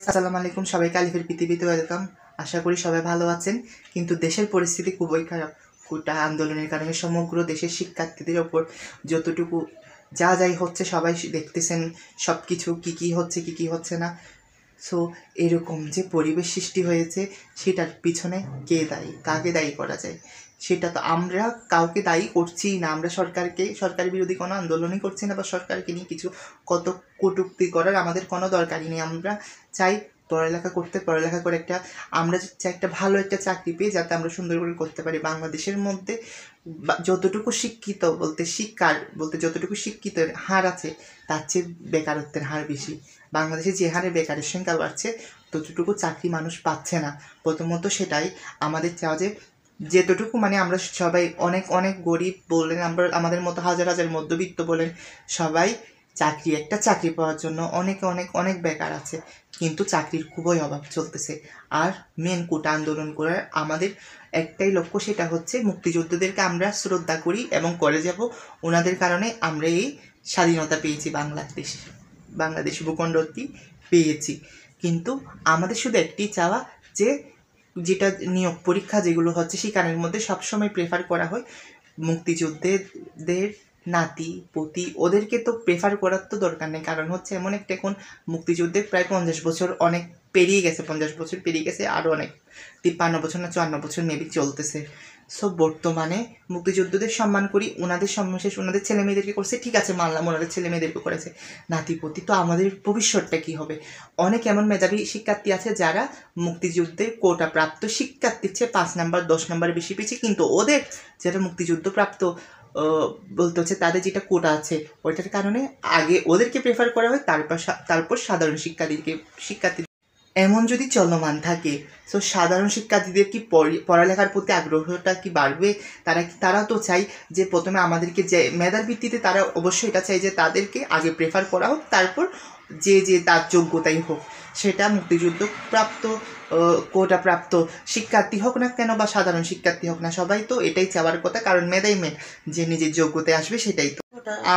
আসসালামু আলাইকুম, সবাইকে আলিফের পৃথিবীতে ওয়েলকাম। আশা করি সবাই ভালো আছেন। কিন্তু দেশের পরিস্থিতি খুবই খারাপ। কোটা আন্দোলনের কারণে সমগ্র দেশের শিক্ষার্থীদের ওপর যতটুকু যাই হচ্ছে সবাই দেখতেছেন, সব কিছু কী হচ্ছে কী হচ্ছে না। সো এরকম যে পরিবেশ সৃষ্টি হয়েছে সেটার পিছনে কে দায়ী, কাকে দায়ী করা যায়? সেটা তো আমরা কাউকে দায়ী করছি না। আমরা সরকার বিরোধী কোনো আন্দোলনই করছি না, বা সরকারকে নিয়ে কিছু কত কটূক্তি করার আমাদের কোনো দরকারই নেই। আমরা চাই পড়ালেখা করে আমরা চাই একটা ভালো একটা চাকরি পেয়ে যাতে আমরা সুন্দর করে করতে পারি। বাংলাদেশের মধ্যে যতটুকু শিক্ষিত বলতে যতটুকু শিক্ষিতের হার আছে তার চেয়ে বেকারত্বের হার বেশি। বাংলাদেশে যে হারে বেকারের সংখ্যা বাড়ছে ততটুকু চাকরি মানুষ পাচ্ছে না। প্রথমত সেটাই আমাদের চাওয়া যে যেতটুকু আমরা সবাই অনেক অনেক গরিব বললেন, আমরা আমাদের মতো হাজার হাজার মধ্যবিত্ত বলেন, সবাই একটা চাকরি পাওয়ার জন্য অনেক অনেক অনেক বেকার আছে, কিন্তু চাকরির খুবই অভাব চলতেছে। আর মেন কোটা আন্দোলন করার আমাদের একটাই লক্ষ্য, সেটা হচ্ছে মুক্তিযোদ্ধাদেরকে আমরা শ্রদ্ধা করি এবং করে যাব। ওনাদের কারণে আমরা এই স্বাধীনতা পেয়েছি, বাংলাদেশ ভূখণ্ডটি পেয়েছি। কিন্তু আমাদের শুধু একটি চাওয়া যে যেটা নিয়োগ পরীক্ষা যেগুলো হচ্ছে সেখানের মধ্যে সবসময় প্রেফার করা হয় মুক্তিযোদ্ধাদের নাতি পতি, ওদেরকে তো প্রেফার করার তো দরকার নেই। কারণ হচ্ছে এমন একটা এখন মুক্তিযুদ্ধের প্রায় 50 বছর অনেক পেরিয়ে গেছে, 50 বছর পেরিয়ে গেছে, আরও অনেক 53 বছর না 54 বছর মেবি চলতেছে। সো বর্তমানে মুক্তিযোদ্ধাদের সম্মান করি, ওনাদের সর্বশেষ ওনাদের ছেলে মেয়েদেরকে করছে, ঠিক আছে মানলাম, ওনাদের ছেলে মেয়েদেরকে করেছে, নাতিপতি তো আমাদের ভবিষ্যৎটা কী হবে? অনেক এমন মেধাবী শিক্ষার্থী আছে যারা মুক্তিযুদ্ধের কোটা প্রাপ্ত শিক্ষার্থীর চেয়ে 5 নাম্বার 10 নাম্বার বেশি পেয়েছে, কিন্তু ওদের যারা মুক্তিযুদ্ধ প্রাপ্ত বলতে হচ্ছে তাদের যেটা কোটা আছে ওইটার কারণে আগে ওদেরকে প্রেফার করা হয়, তারপর সাধারণ শিক্ষার্থী এমন যদি চলমান থাকে, সো সাধারণ শিক্ষার্থীদের কি পড়ালেখার প্রতি আগ্রহটা কি বাড়বে? তারা তো চাই যে প্রথমে আমাদেরকে যে মেধার ভিত্তিতে, তারা অবশ্যই এটা চাই যে তাদেরকে আগে প্রেফার করা হোক, তারপর যে তার যোগ্যতাই হোক, সেটা মুক্তিযুদ্ধ প্রাপ্ত কোটা প্রাপ্ত শিক্ষার্থী হোক না কেন বা সাধারণ শিক্ষার্থী হোক না, সবাই তো এটাই চাওয়ার কথা। কারণ মেধাই মেন, যে নিজের যোগ্যতায় আসবে সেটাই তো।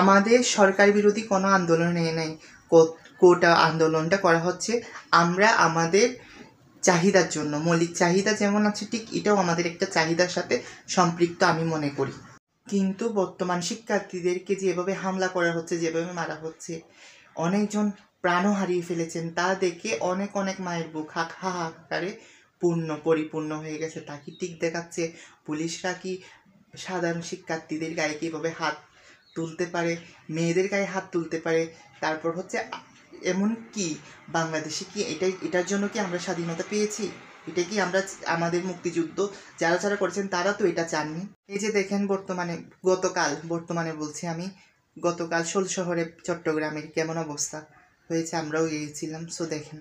আমাদের সরকার বিরোধী কোনো আন্দোলন নেই, কোটা আন্দোলনটা করা হচ্ছে আমরা আমাদের চাহিদার জন্য। মৌলিক চাহিদা যেমন আছে ঠিক এটাও আমাদের একটা চাহিদার সাথে সম্পৃক্ত আমি মনে করি। কিন্তু বর্তমান শিক্ষার্থীদেরকে যেভাবে হামলা করা হচ্ছে, যেভাবে মারা হচ্ছে, অনেকজন প্রাণও হারিয়ে ফেলেছেন, তা দেখে অনেক অনেক মায়ের বুক হাহাকারে পরিপূর্ণ হয়ে গেছে। তা কি ঠিক দেখাচ্ছে? পুলিশরা কি সাধারণ শিক্ষার্থীদের গায়ে কীভাবে হাত তুলতে পারে, মেয়েদের গায়ে হাত তুলতে পারে? তারপর হচ্ছে এমন কি বাংলাদেশে কি এটার জন্য কি আমরা স্বাধীনতা পেয়েছি? এটা কি আমরা আমাদের মুক্তিযুদ্ধ যারা করেছেন তারা তো এটা চাননি। এই যে দেখেন বর্তমানে বলছি আমি, গতকাল 16 শহরে চট্টগ্রামের কেমন অবস্থা হয়েছে, আমরাও গিয়েছিলাম। সো দেখেন।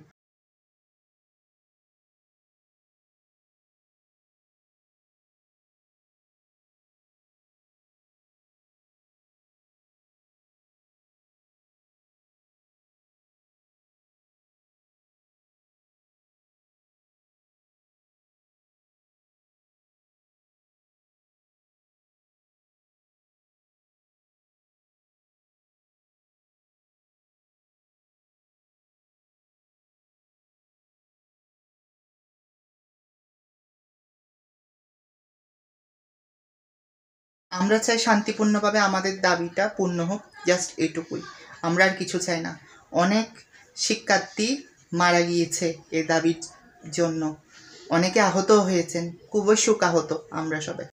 আমরা চাই শান্তিপূর্ণভাবে আমাদের দাবিটা পূর্ণ হোক, জাস্ট এইটুকুই। আমরা আর কিছু চাই না। অনেক শিক্ষার্থী মারা গিয়েছে এই দাবির জন্য, অনেকে আহত হয়েছেন, খুবই শোকাহত আমরা সবাই।